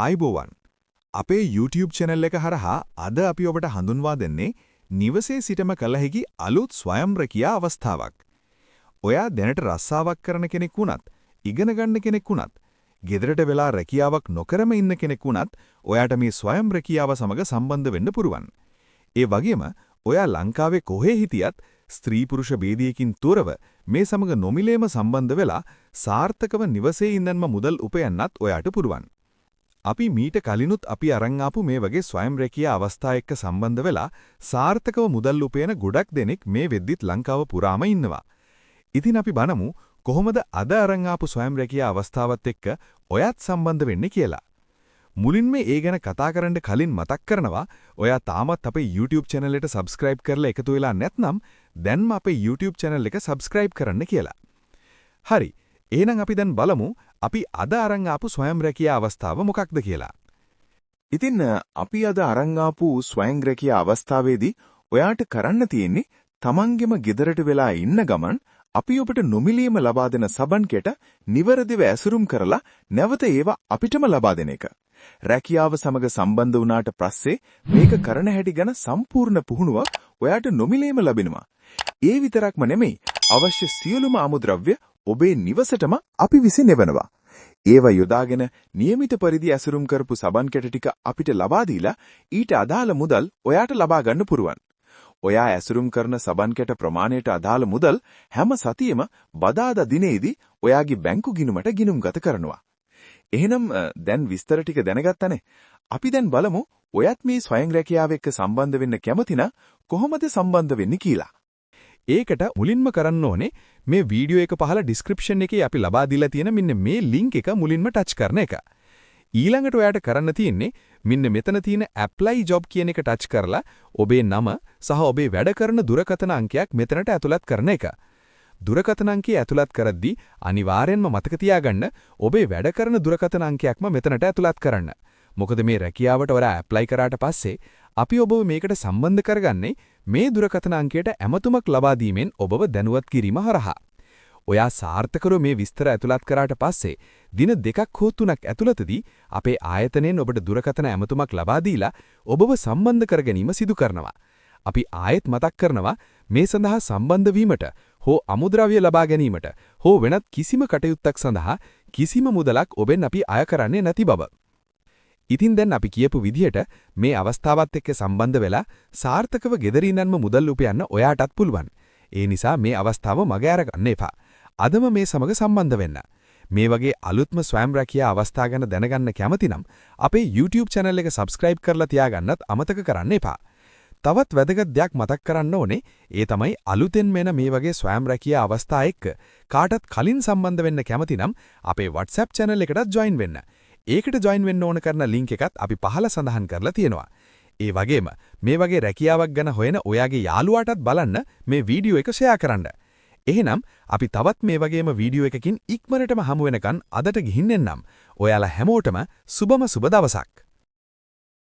ආයිබෝවන් අපේ YouTube channel එක හරහා අද අපි ඔබට හඳුන්වා දෙන්නේ නිවසේ සිටම කළ හැකි අලුත් ස්වයං රැකියා අවස්ථාවක්. ඔයා දැනට රස්සාවක් කරන කෙනෙක් වුණත්, ඉගෙන ගන්න කෙනෙක් වුණත්, ගෙදරට වෙලා රැකියාවක් නොකරම ඉන්න කෙනෙක් වුණත් ඔයාට මේ ස්වයං රැකියාව සමග සම්බන්ධ වෙන්න පුරුවන්. ඒ වගේම ඔයා ලංකාවේ කොහේ හිටියත් ස්ත්‍රී පුරුෂ ભેදයකින් තොරව මේ සමග නොමිලේම සම්බන්ධ වෙලා සාර්ථකව නිවසේ ඉඳන්ම මුදල් උපයන්නත් ඔයාට පුරුවන්. අපි මීට කලිනුත් අපි අරන් ආපු මේ වගේ ස්වයං රැකියා අවස්ථා එක්ක සම්බන්ධ වෙලා සාර්ථකව මුදල් උපයන ගොඩක් දෙනෙක් මේ වෙද්දිත් ලංකාව පුරාම ඉන්නවා. ඉතින් අපි බලමු කොහොමද අද අරන් ආපු ස්වයං රැකියා අවස්ථාවත් එක්ක ඔයත් සම්බන්ධ වෙන්නේ කියලා. මුලින්ම ඒ ගැන කතා කරන්න කලින් මතක් කරනවා ඔයා තාමත් අපේ YouTube channel එකට subscribe කරලා එකතු වෙලා නැත්නම් දැන්ම අපේ YouTube channel එක subscribe කරන්න කියලා. හරි. එහෙනම් අපි දැන් බලමු අපි අද අරන් ආපු ස්වයං රැකියා අවස්ථාව මොකක්ද කියලා. ඉතින් අපි අද අරන් ආපු ස්වයං රැකියා අවස්ථාවේදී ඔයාට කරන්න තියෙන්නේ තමන්ගෙම ගෙදරට වෙලා ඉන්න ගමන් අපි ඔබට නොමිලේම ලබා දෙන සබන් කෙට නිවැරදිව ඇසුරුම් කරලා නැවත ඒවා අපිටම ලබා දෙන එක. රැකියාව සමග සම්බන්ධ වුණාට පස්සේ මේක කරන හැටි ගැන සම්පූර්ණ පුහුණුවක් ඔයාට නොමිලේම ලැබෙනවා. ඒ විතරක්ම නෙමෙයි අවශ්‍ය සියලුම අමුද්‍රව්‍ය ඔබේ නිවසටම අපි විසින් එවනවා. ඒව යොදාගෙන નિયમિત පරිදි ඇසුරුම් කරපු සබන් කෙට ටික අපිට ලබා දීලා ඊට අදාළ මුදල් ඔයාට ලබා ගන්න පුරුවන්. ඔයා ඇසුරුම් කරන සබන් කෙට ප්‍රමාණයට අදාළ මුදල් හැම සතියෙම බදාදා දිනේදී ඔයාගේ බැංකු ගිණුමට ගිණුම්ගත කරනවා. එහෙනම් දැන් විස්තර ටික දැනගත්තනේ. අපි දැන් බලමු ඔයත් මේ ස්වයං රැකියාව එක්ක සම්බන්ධ වෙන්න කැමති නම් කොහොමද සම්බන්ධ වෙන්නේ කියලා. ඒකට මුලින්ම කරන්න ඕනේ මේ වීඩියෝ එක පහළ description එකේ අපි ලබා දීලා තියෙන මෙන්න මේ link එක මුලින්ම touch කරන එක. ඊළඟට ඔයාට කරන්න තියෙන්නේ මෙන්න මෙතන තියෙන apply job කියන එක touch කරලා ඔබේ නම සහ ඔබේ වැඩ කරන දුරකථන අංකයක් මෙතනට ඇතුළත් කරන එක. දුරකථන අංකය ඇතුළත් කරද්දී අනිවාර්යෙන්ම මතක තියාගන්න ඔබේ වැඩ කරන දුරකථන අංකයක්ම මෙතනට ඇතුළත් කරන්න. මොකද මේ රැකියාවට ඔයා apply කරාට පස්සේ අපි ඔබව මේකට සම්බන්ධ කරගන්නේ මේ දුරකථන අංකයට ඇමතුමක් ලබා දීමෙන් ඔබව දැනුවත් කිරීම හරහා. ඔයා සාර්ථකව මේ විස්තර ඇතුළත් කරාට පස්සේ දින 2ක් හෝ 3ක් ඇතුළතදී අපේ ආයතනයෙන් ඔබට දුරකථන ඇමතුමක් ලබා දීලා ඔබව සම්බන්ධ කර ගැනීම සිදු කරනවා. අපි ආයෙත් මතක් කරනවා මේ සඳහා සම්බන්ධ වීමට හෝ අමුද්‍රව්‍ය ලබා ගැනීමට හෝ වෙනත් කිසිම කටයුත්තක් සඳහා කිසිම මුදලක් ඔබෙන් අපි අය කරන්නේ නැති බව. ඉතින් දැන් අපි කියපු විදිහට මේ අවස්ථාවත් එක්ක සම්බන්ධ වෙලා සාර්ථකව ගෙදර ඉඳන්ම මුදල් උපයන්න ඔයාටත් පුළුවන්. ඒ නිසා මේ අවස්ථාව මග අරගන්න එපා. අදම මේ සමග සම්බන්ධ වෙන්න. මේ වගේ අලුත්ම ස්වයං රැකියා අවස්ථා ගැන දැනගන්න කැමති නම් අපේ YouTube channel එක subscribe කරලා තියාගන්නත් අමතක කරන්න එපා. තවත් වැදගත් දෙයක් මතක් කරන්න ඕනේ ඒ තමයි අලුතෙන් මෙන මේ වගේ ස්වයං රැකියා අවස්ථා එක්ක කාටත් කලින් සම්බන්ධ වෙන්න කැමති නම් අපේ WhatsApp channel එකටත් join වෙන්න. ඒකට join වෙන්න ඕන කරන link එකත් අපි පහළ සඳහන් කරලා තියෙනවා. ඒ වගේම මේ වගේ රැකියාවක් ගැන හොයන ඔයාගේ යාළුවාටත් බලන්න මේ වීඩියෝ එක share කරන්න. එහෙනම් අපි තවත් මේ වගේම වීඩියෝ එකකින් ඉක්මනටම හමු වෙනකන් අදට ගිහින් එන්නම්. ඔයාලා හැමෝටම සුබම සුබ දවසක්.